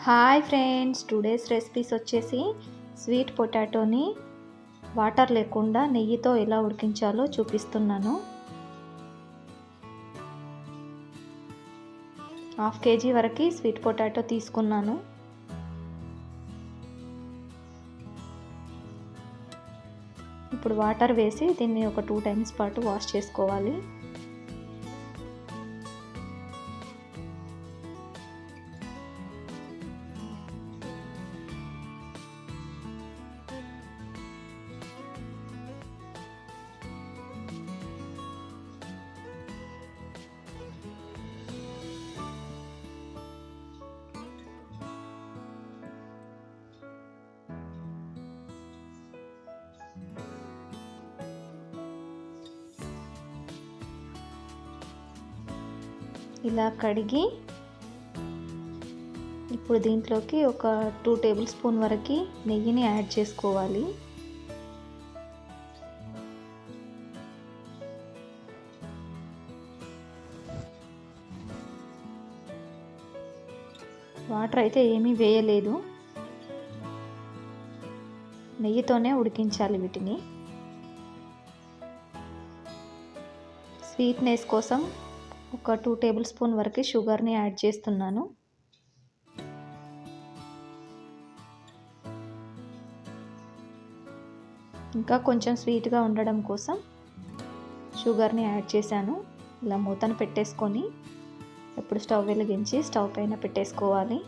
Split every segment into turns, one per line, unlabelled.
Hi friends, today's recipes వచ్చేసి sweet పొటాటోని water లేకుండా నెయ్యితో ఎలా ఉడికించాలో చూపిస్తున్నాను. 1/2 kg వరకు స్వీట్ పొటాటో తీసుకున్నాను. ఇప్పుడు వాటర్ వేసి దీన్ని ఒక 2 times పాటు వాష్ చేసుకోవాలి. ఇలా కడిగి ఇప్పుడు దీంట్లోకి ఒక 2 tablespoon వరకు నెయ్యిని యాడ్ చేసుకోవాలి. వాటర్ అయితే ఏమీ వేయలేదు, నెయ్యితోనే ఉడికించాలి వీటిని. స్వీట్నెస్ కోసం ఒక 2 tablespoon వరకు షుగర్ని యాడ్ చేస్తున్నాను. ఇంకా కొంచెం స్వీట్గా ఉండడం కోసం షుగర్ని యాడ్ చేశాను. ఇలా మూతను పెట్టేసుకొని ఇప్పుడు స్టవ్ వెలిగించి స్టవ్ పైన పెట్టేసుకోవాలి.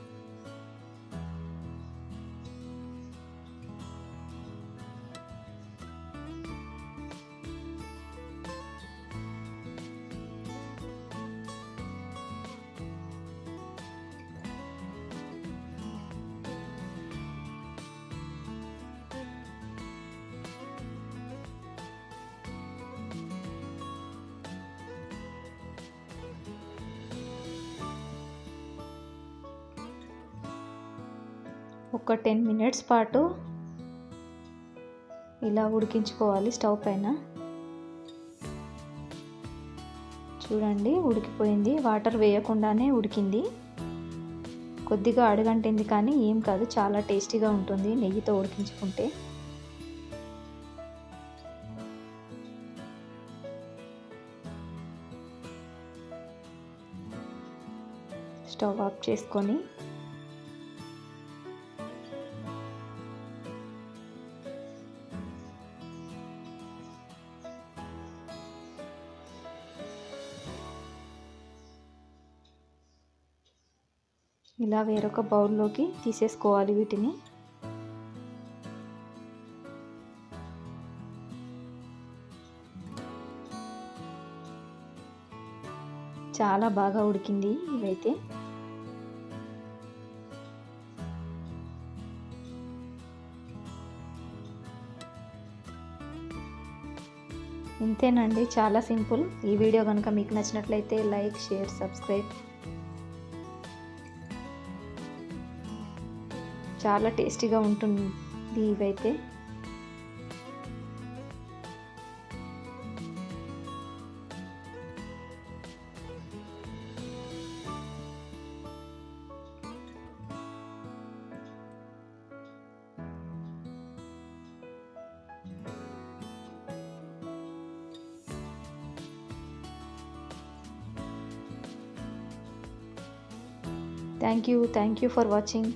ఒక 10 minutes పాటు ఇలా ఉడికించుకోవాలి స్టవ్ పైన. చూడండి, ఉడికిపోయింది. వాటర్ వేయకుండానే ఉడికింది. కొద్దిగా అడుగంటింది కానీ ఏం కాదు, చాలా టేస్టీగా ఉంటుంది నెయ్యితో ఉడికించుకుంటే. స్టవ్ ఆఫ్ చేసుకొని ఇలా వేరొక బౌల్లోకి తీసేసుకోవాలి వీటిని. చాలా బాగా ఉడికింది ఇవైతే. ఇంతేనండి, చాలా సింపుల్. ఈ వీడియో కనుక మీకు నచ్చినట్లయితే లైక్, షేర్, సబ్స్క్రైబ్. చాలా టేస్టీగా ఉంటుంది ఇవైతే. Thank you for watching.